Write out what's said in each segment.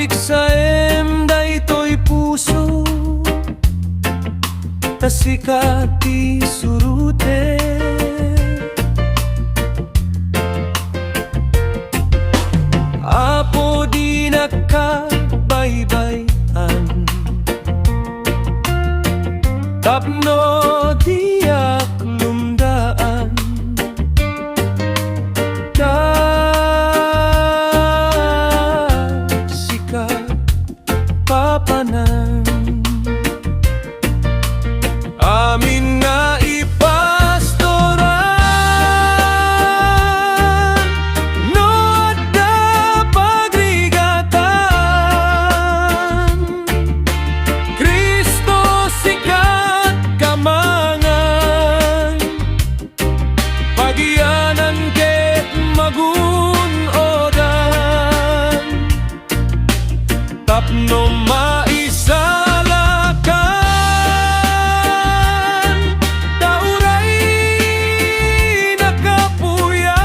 Pabigsaem daytoy puso, tasikati surute. Apo di nakabaybayan, tapno diak lumdaan. Sikat papanan, amin nga ipastoran, no adda pagrigatan. Kristo sikat kamangan, pagyanan ket magunodan, tapno maisalakan, tauray nakapuyak,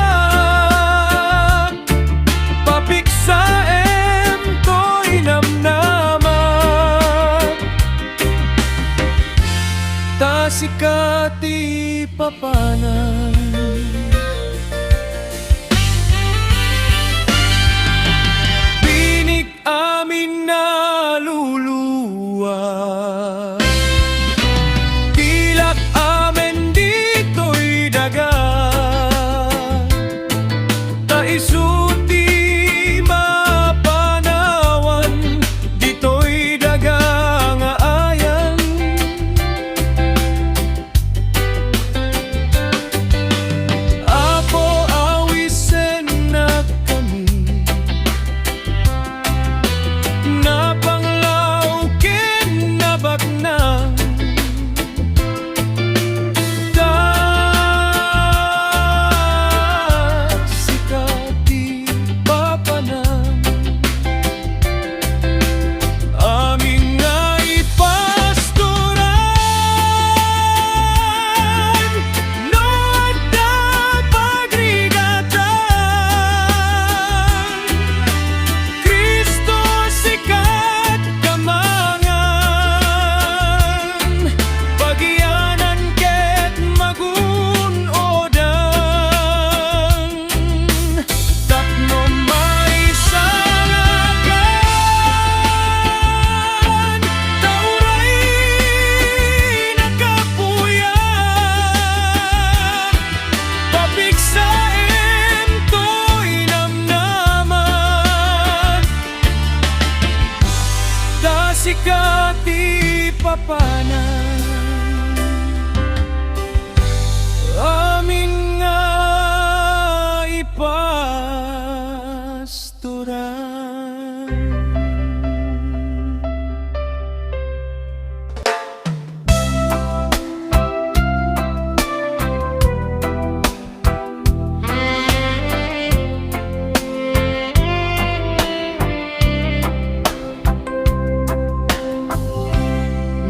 papiksaem to'y namnaman, tasikati papanan. Binig amin naluluwa, tilak amin dito'y daga, taisuti mapanawan, dito'y daga nga ayan. Apo awisen na kami, napanglaukin na baknang, tasikati papanan, amin nga ipastoran, no adda pagrigatan. Kristo sikat kamangan, pagyanan ket magunodan, tapno maisalakan, tauray nakapuyak, papiksaem to'y namnaman, tasikati papanan, amin nga ipastoran.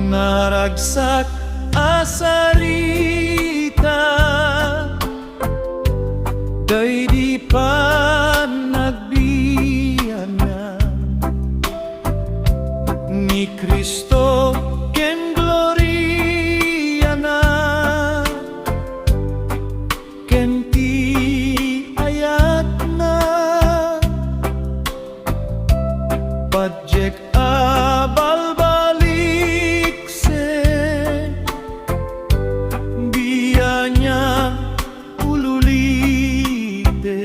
Naragsak asarita, day di pa nagbiyanan, ni Kristo ken gloria na, ken ti ayat na, padjek abalbalik se, biyanya ululite.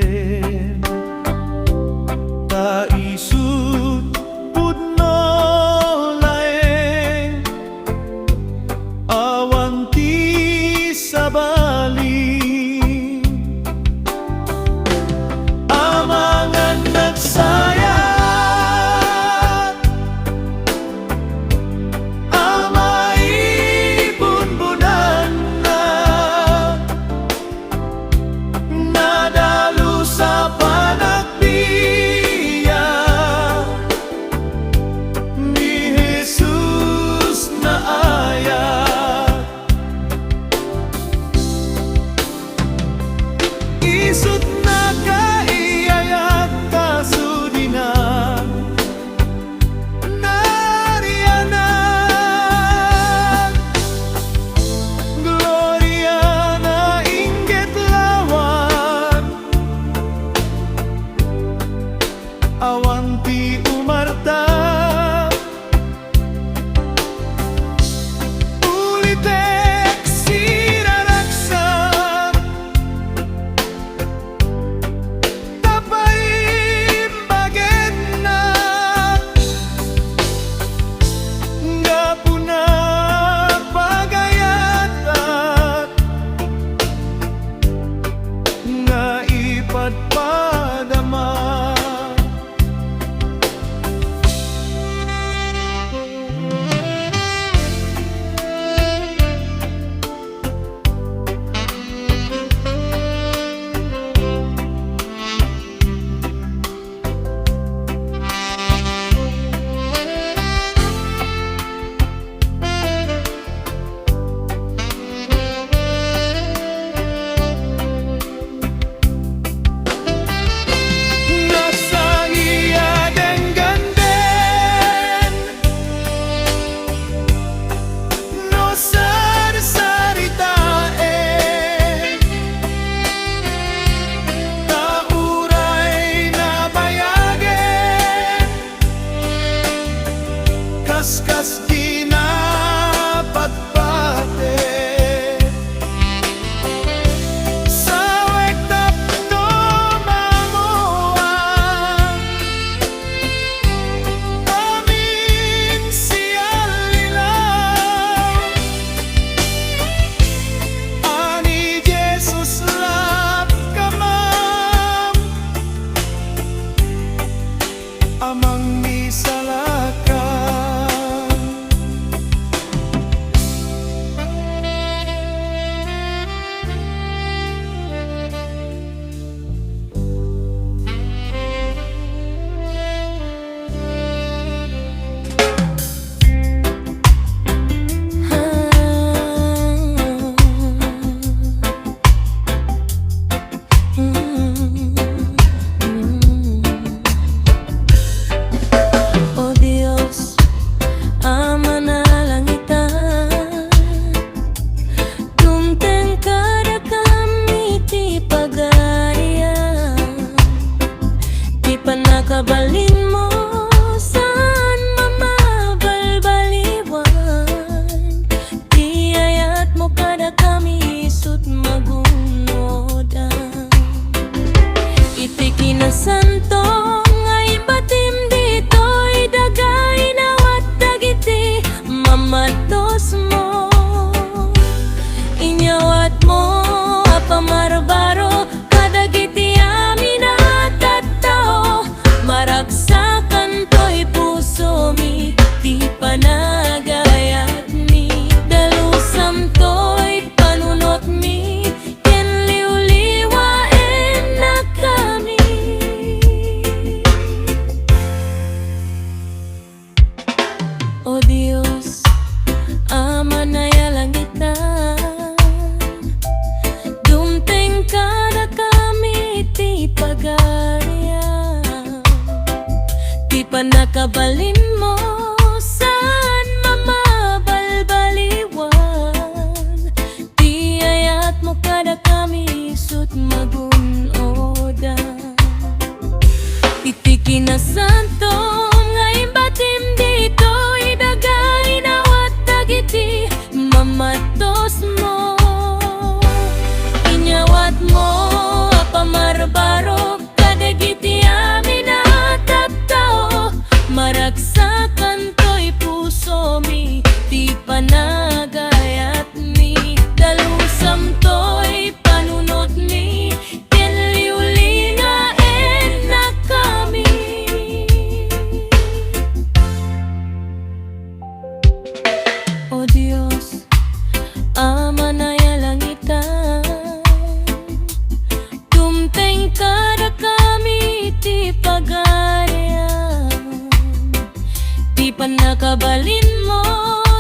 Ama na yalangitan, tumteng kada kami ti pagarian, ti panakabalin mo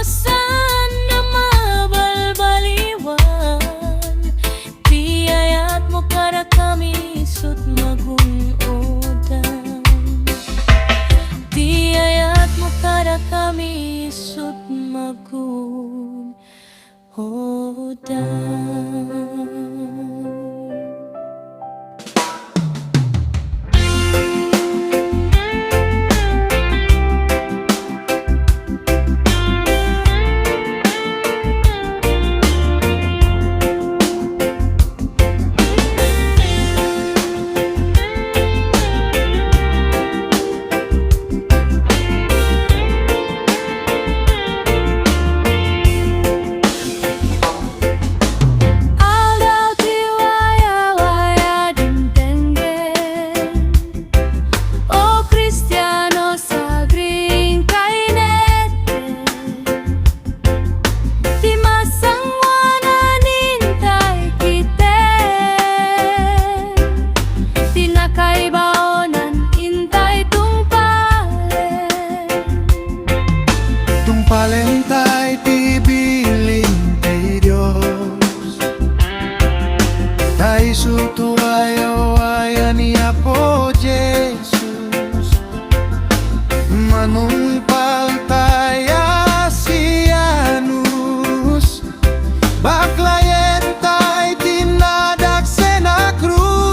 sana mabalbaliwan, ti ayat mo kada kami sut magunodan, ti ayat mo kada kami sut magunodan. Palentay ti biling kay Diyos, tayo sutuayo ayan niya po Jesus, manumpal tayo si Anus, baklayen tayo tinadak sa krus.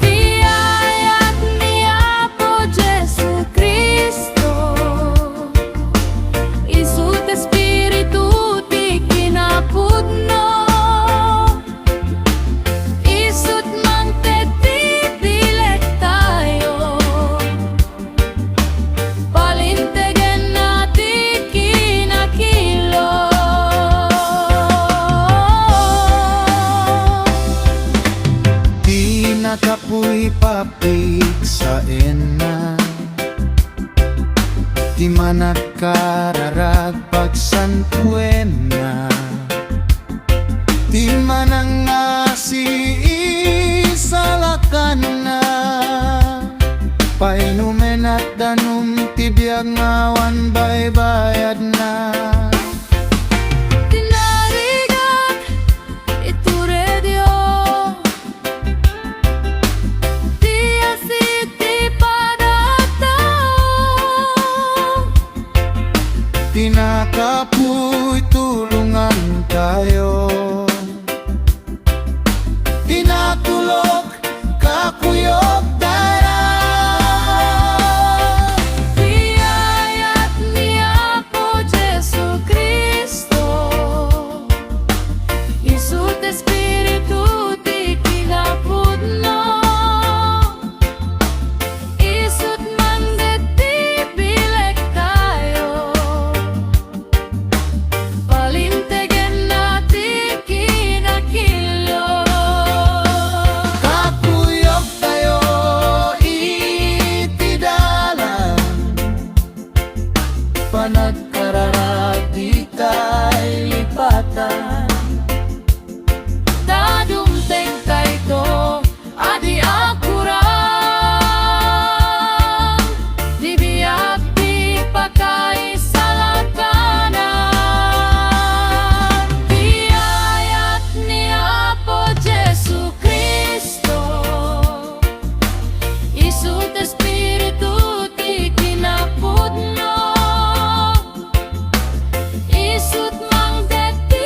Tiayat niya po Jesu Cristo, isut Espiritu ti kinapudno, isut mangteti dilek tayo, palintegen nati kinakilo. Di nakapuy papik sa ena, di managkararag pagsantuena, di manangasi isalakan na, painumen at danum tibiyag ngawan baybayad na. Tinarigat ituredio, ti asit ti padatao, Tinakapuy tulungan tayo, tinatulog kakuyog dara. tiayat niya po Jesu Cristo, isut Espiritu ti kinapudno, isut mandet ti bilek tayo, palintegen nati kinakilo. Kakuyog tayo itidalan, panagkararag di tayo lipatan. Dadumteng kayto adi akurang, di biyak di pagkaisalakanan, tiayat niya po Jesu Cristo, isut Espiritu ti kinapudno, isut mangdet ti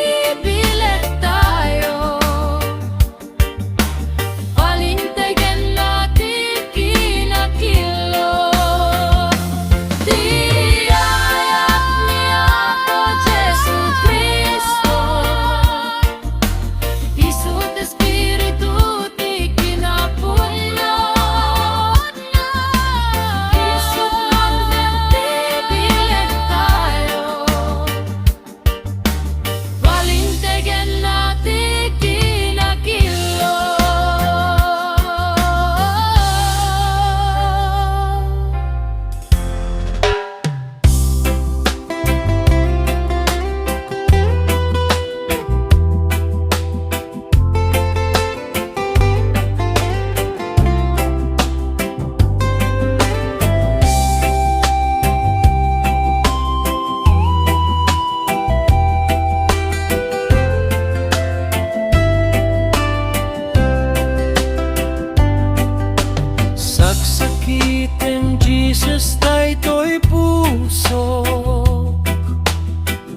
Jesus, daytoy puso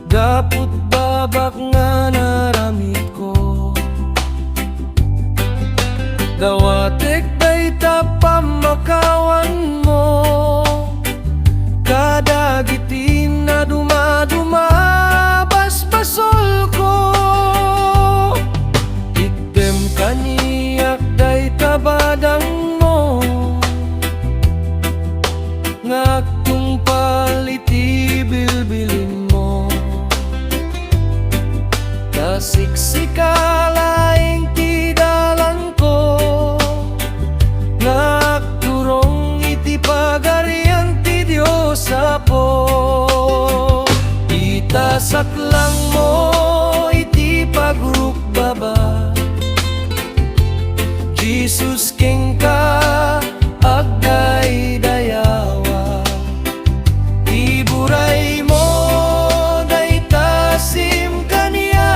daput babak nga naramid ko. Dawatek dayta pamakawan mo, kadagitin na dumaduma basbasol ko. Ikdem kaniyak dayta badang mo, ngaktung paliti bilbilin mo. Kasiksika laing tidalan ko, ngakturong iti pagarian ti Diyos Apo. Itasaklang mo iti pagrukbaba, Jesus king ka agday dayawa. Iburay mo daytasim kaniya,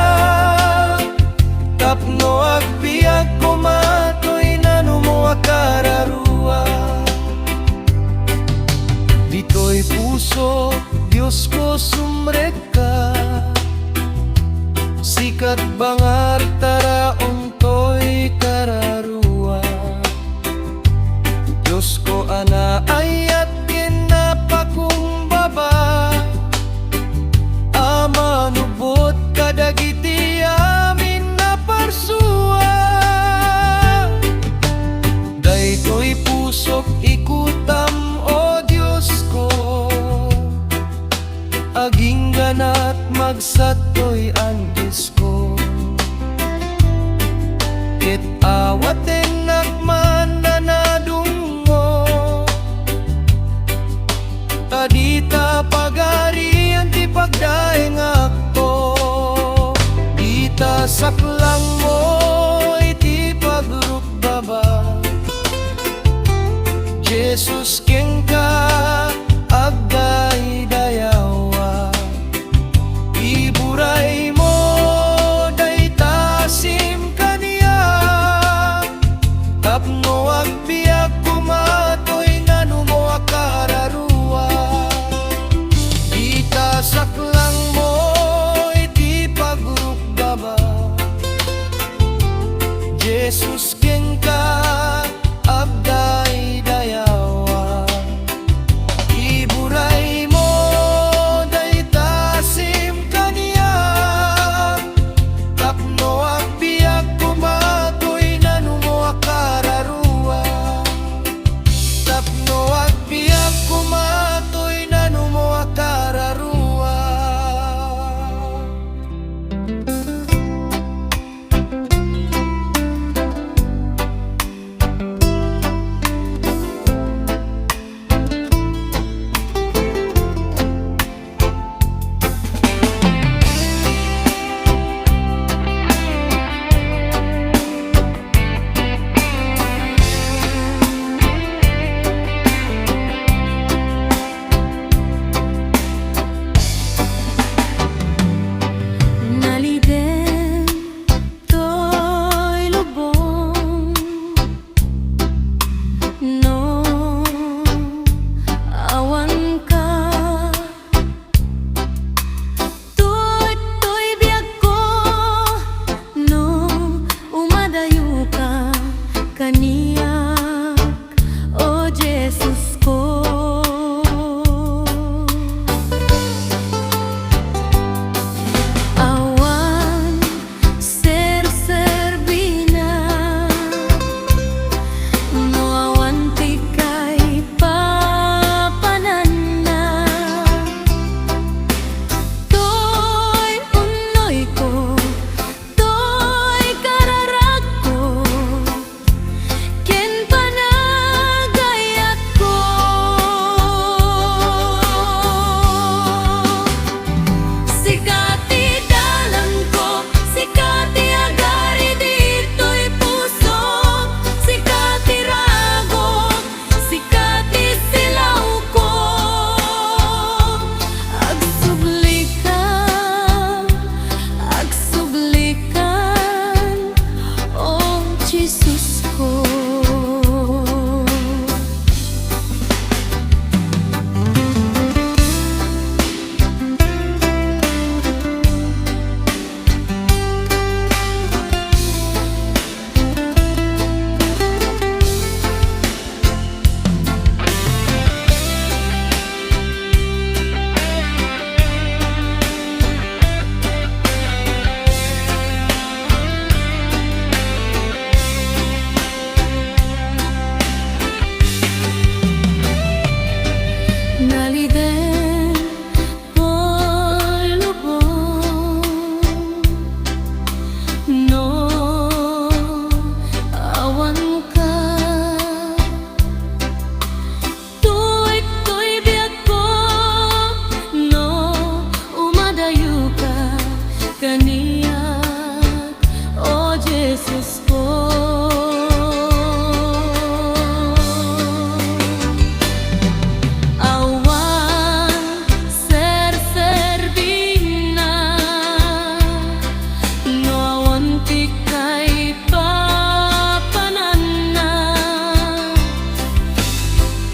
tapno agbiag kumatoy nanu mo akararua. Dito'y puso, Diyos ko sumrek ka, sikat bangar taraon to'y kararua. Diyos ko ana ayat napakumbaba, amanubot kadagiti amin na parsua. Daytoy pusok ikutam o Diyos ko, aging ganat magsatoy ang Diyos ko. Ket awaten nakman na nadungo, tadita pagarian ti pagdaeng akto. Dita saklang mo iti pagrukbaba, Jesus king ka agday dayawa. Iburay mo daytasim kaniya, tapno agbiag kumatoy nanu mo akararua. Itasaklang mo iti pagrukbaba, Jesus king ka agday dayawa. Iburay mo daytasim kaniya, tapno agbiag kumatoy nanu mo akararua. Tapno agbiag kumatoy nanu mo akararua. Nalide kaniyak, o Jesus ko. Awan ser-serbina, no awan ti kay papanana.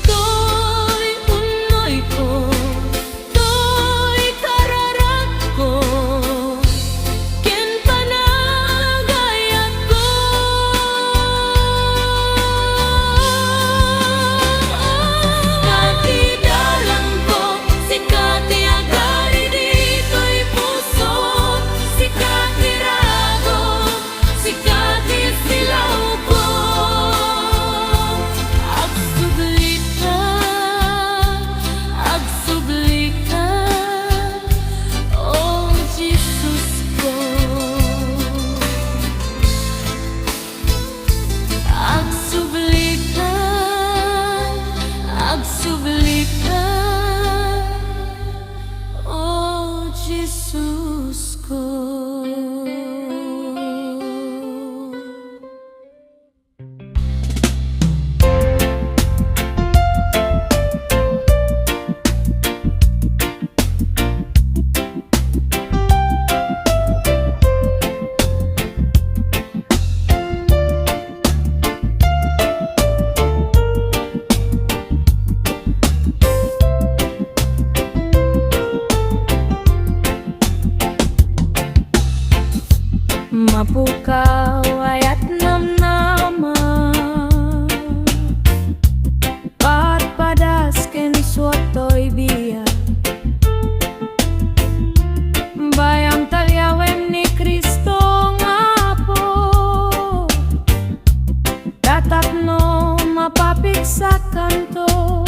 To'y unoy ko, to'y kararak ko, ken panagayat ko. Katidalang ko, sikati agari dito'y puso, sikati rago, sikati silaw ko. Agsublika, oh Jesus ko. Agsublika, oh Jesus ko. Mapukaw ayat namnama, pat padas ken suotoy biya, bayam talyawem ni Kristo ngapo, tatap no mapapik sa kanto,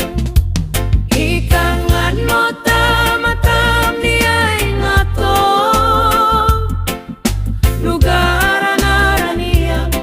ikangan mo tamatam niyay ngato. Lugar anaraniyak,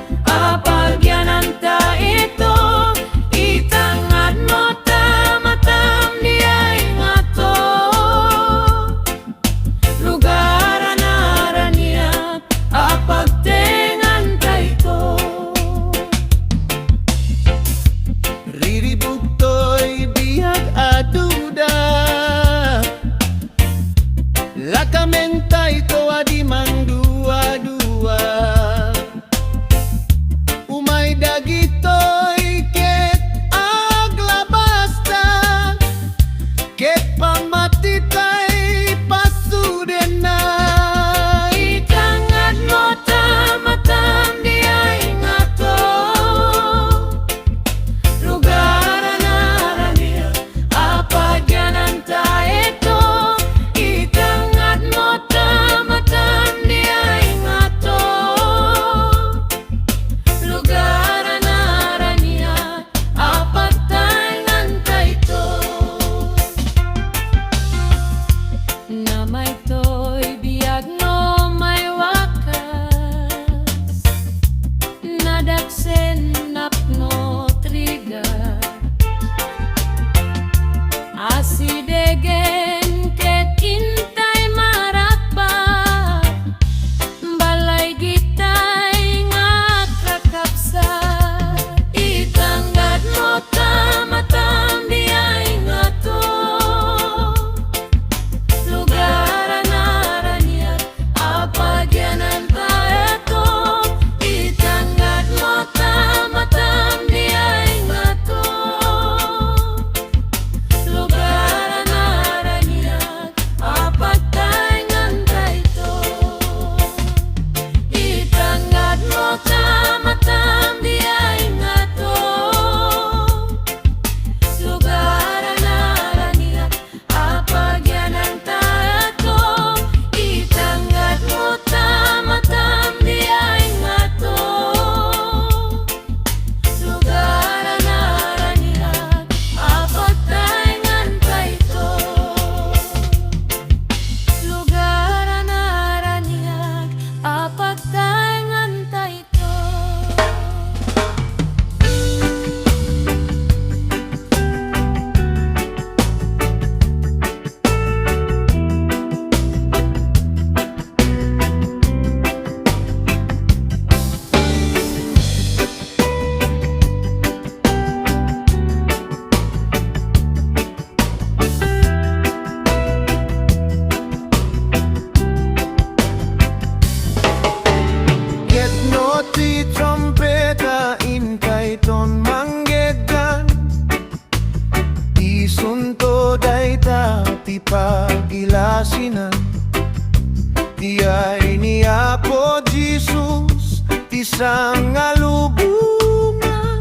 Iyay ni Apo Jesus, isang alubungan.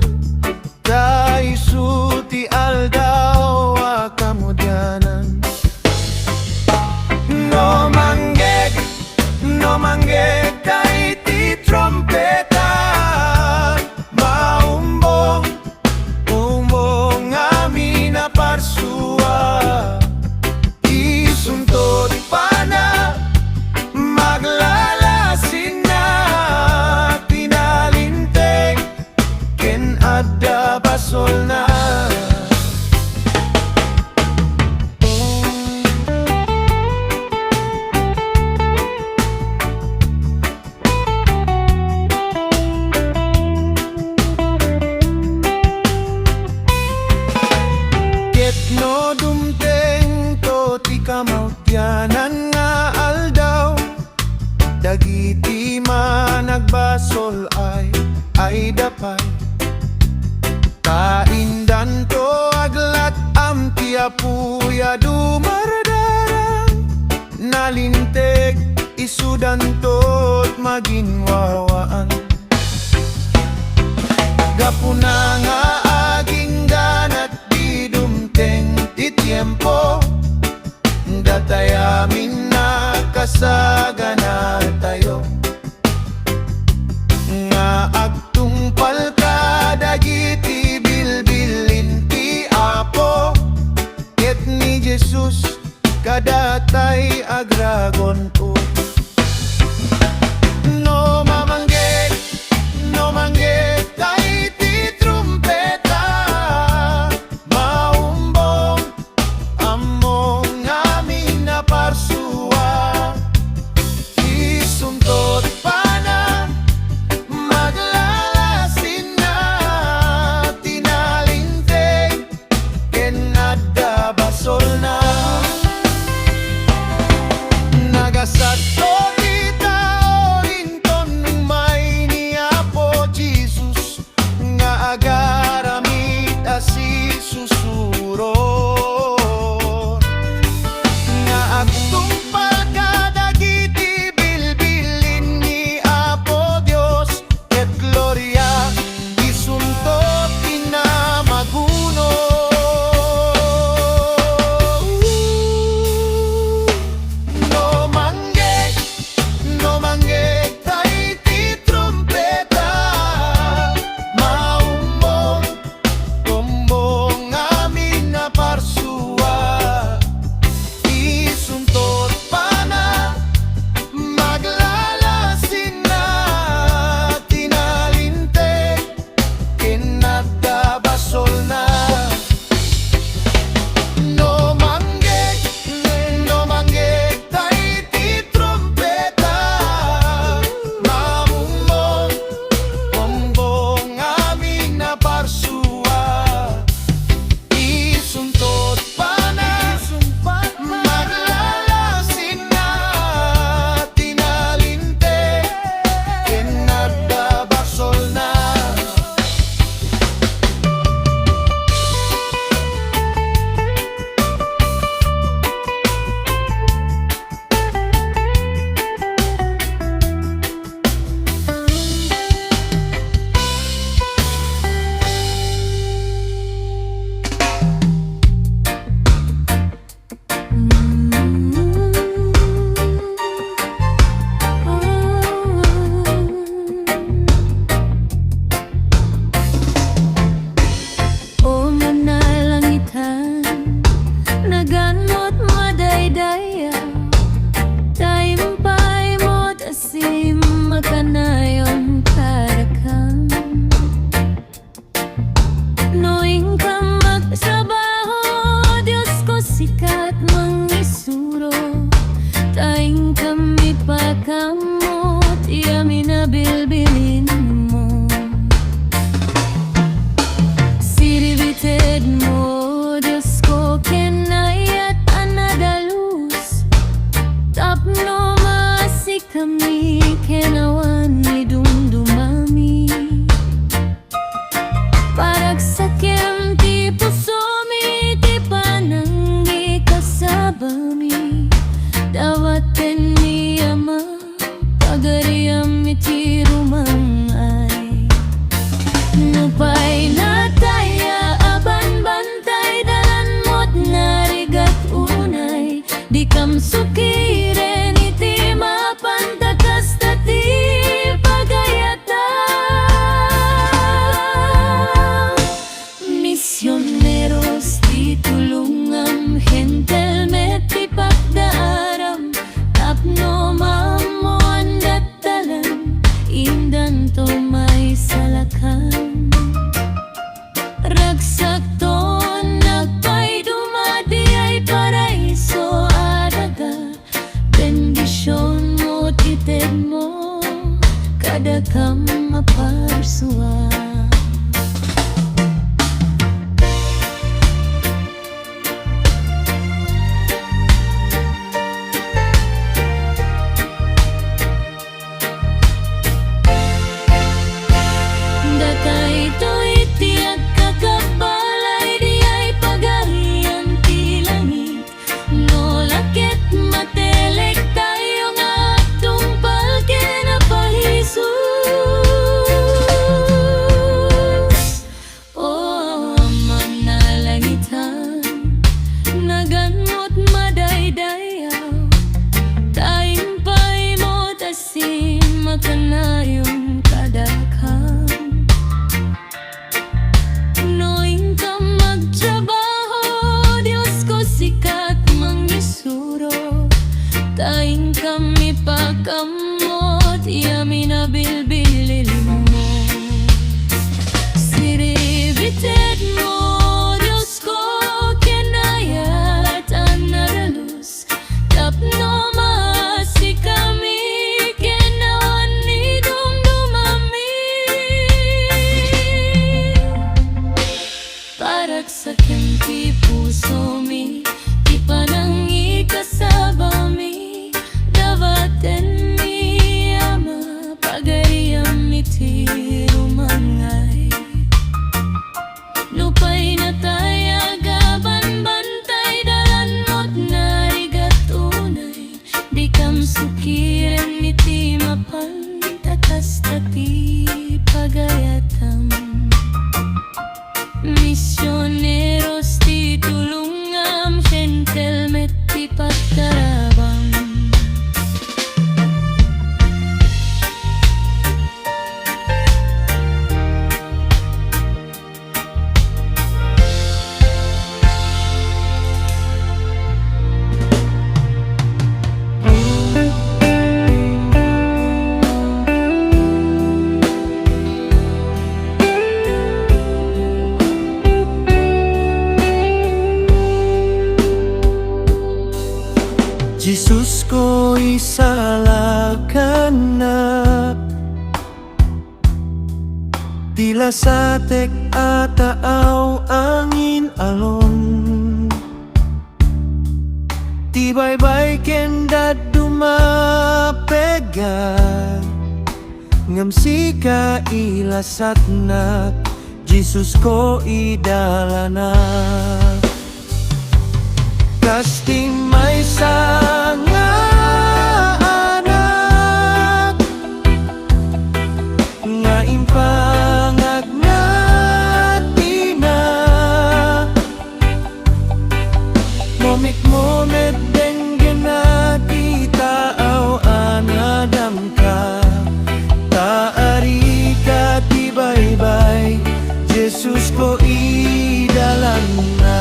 Daisu ti aldaw akamudyanan. No manggeg kay ti trompeta. Maumbong amin na parsua. Isuntod pa na, maglalasin na. Pinalinteg, ken adda basol na. No dumteng to ti kamautyanan nga aldaw. Dagiti man nagbasol ay dapay. Kaindan to aglat am ti apuya dumardarang. Nalinteg isudan to't maginwawaan. Gapuna nga aging ganat di dumteng ti tiempo. Datay amin na kasagana tayo. Nga agtungpal ka dagiti bilbilin ti Apo. Ket ni Jesus kadatay agragon po. No mamanggeg kay ti trumpeta. Maumbong among amin na parsua. Isuntot pa na, maglalasin na. Tinalinteg, ken adda basol na. Nagasadto agaramit asi susuro. Nga agtungpal ka dagiti bilbilin ni Apo Dios. Ket gloria isuntot inamaguno. No manggeg kay ti trompeta. Parsua, isuntot pa na, maglalasin na. Tinalinteg, ken adda basol na. No manggeg kay ti trompeta. Mamumbong amin na parsua. Isuntot pa na, maglalasin na. Tinalinteg, ken adda basol na. O manalangitan, naganmot madaydaya. Taympay mo't asim makanayon karakam. Noing ka magtrabaho, Diyos ko sikat mangisuro. Tayong kami pakamot, yamin na bilbilin mo. Siribited mo, Diyos ko, kenayat anadalus. Tapno masik kami, kenawan ni dumdumami. Parag sakim ti pusomi, ti pananggi kasabami. Dawaten ni ama kada kam maparsuan. Dakay to'y tiyak kakabalay, di ay pagarian ti langit. No lakit matelek tayo nga tungpal kinapahisus. O manalangitan, naganot madaydayaw, taing pa'y mo tasim makanayon kadakhan. Noing ka magtrabaho, Diyos ko sikat mangisuro, taing kami pagkamot, yamin na bilbililin mo. Siribited mo, Diyos ko, kinayat ang naralus, tapno maasi kami, kinawan ni dumdumami. Parak sa kempi puso mi, di pa nang ikasabami, davaten mi ama, pagariam iti rumangay. Lupay na tayagaban, bantay dalan mo't narigatunay, di kam sukiran iti mapan, tatas tati pagayatam. Misioneros ti tulungam, shentelmet ti pagtarabang. Jesus ko isalakan na, tila satek ataaw angin alon, tibaybay kendad dumapegan, ngam sika ilasatnak, Jesus ko idalanak. Kasti may sanga anak, nga impangag na tina, momit denggen na kita aw anadam ka, taari ka tibaybay, Jesus ko idalan na.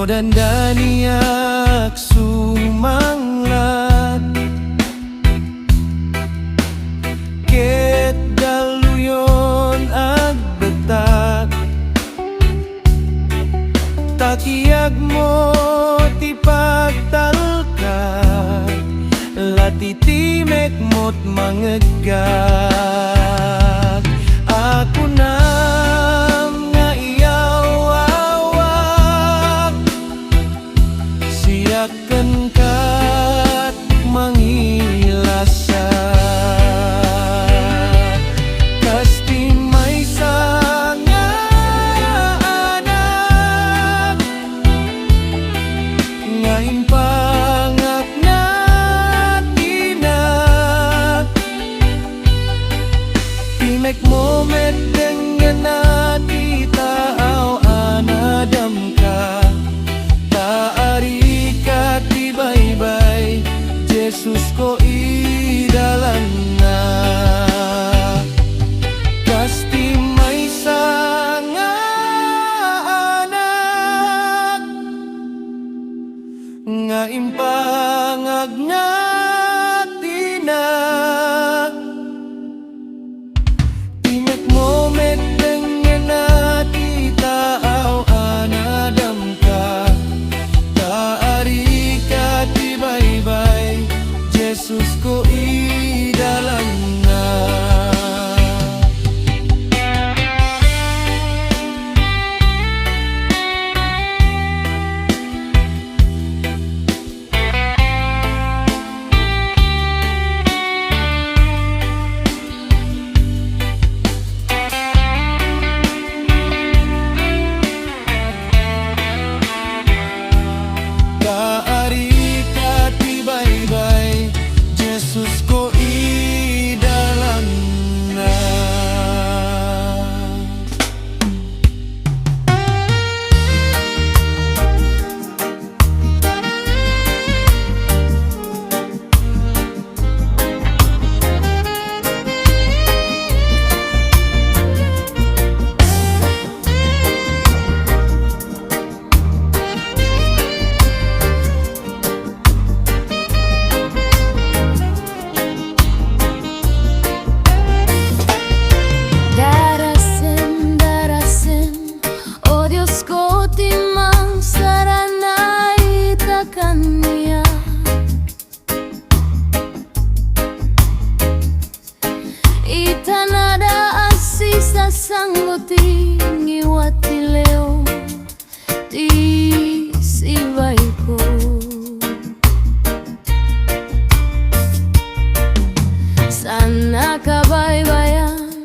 Dandaniak sumanglat, ket daluyon agbetat, takiyag mo ti pagtalkat, latitimek mo't mangegat. Ako na nga iyawawak, siyakan kat mangilasa. Kasti may sanga anak, nga impangak na tina, timek mo medenggan na kita aw anadam ka, taari ka tibaybay, Jesus ko idalan na. Kasti may sanga anak, nga impangag na tina, ko idalang na. Kaari ka tibaybay, Jesus ko idalang na. Darasin, darasin, oh Diyos ko, timang saranay ta kaniya. Itanada asi sa sangguti ngiwat tileo ti sibay ko. Sana kabaybayan,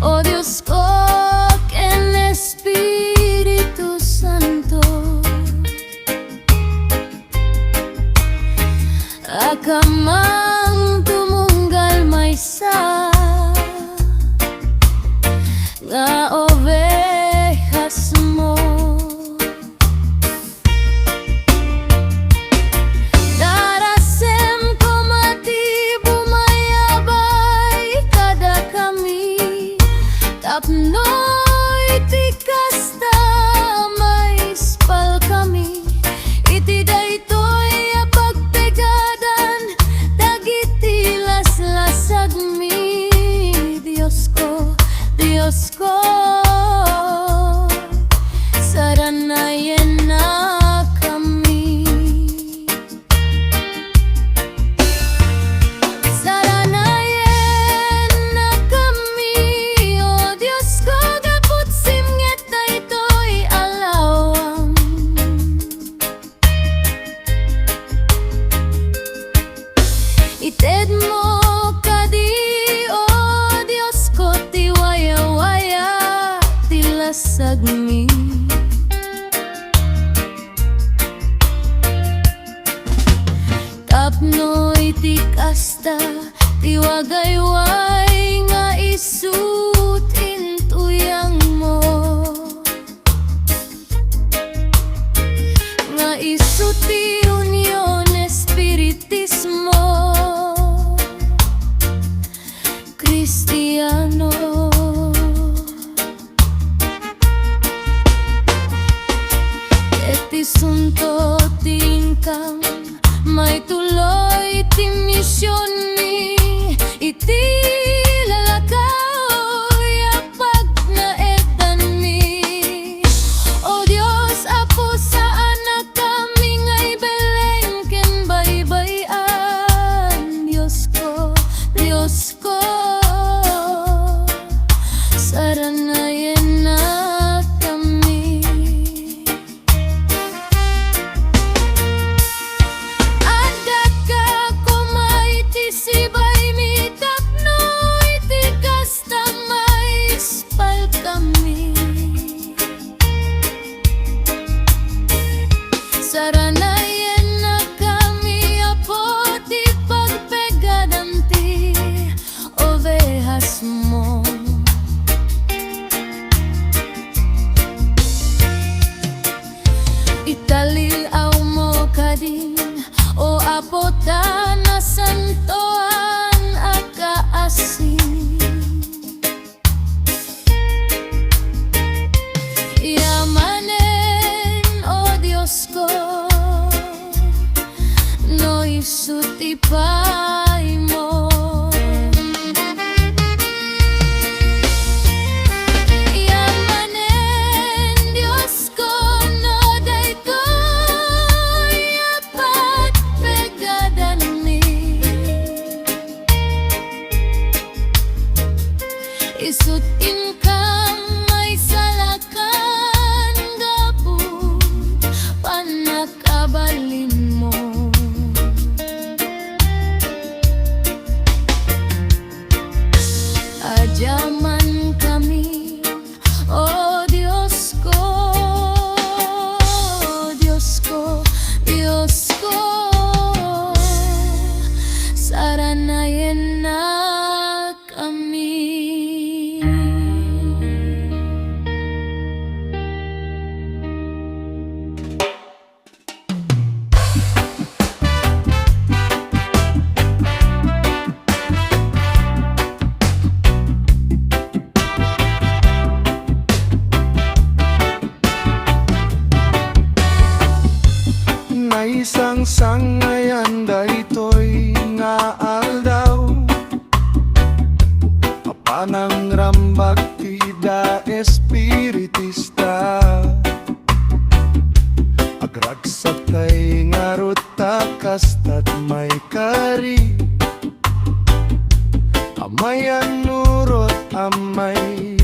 oh Diyos ko, ken Espiritu Santo, akamang tumunggal maysa nga obehas mo. Darasem ko mati bumayabay kada kami, tapnoy ti kasta may spal kami, iti daytoy a pagtegadan dagiti laslasag mi. Diyos ko, Diyos ko, saranayen na kami. Saranayen na kami, oh Diyos ko, gapot simnget daytoy alawang. Ited mo kadi, oh Diyos ko, ti waya-waya ti lasag mi. Tapnoy ti kasta ti wagayway nga isut intuyang mo, nga isut ti union espiritismo Kristiyano. Eti sunto tingkang may tuloy ti misyon ni iti lalakaw Isut income may salakan gapon panakabalin mo. Adyaman kami, oh Diyos ko, Diyos ko, Diyos ko, saranayan na kami. Na isang sangayan daytoy nga aldaw, apanang rambak tida espiritista, agragsak kay nga ruta kastat may kari, amayan nurot amay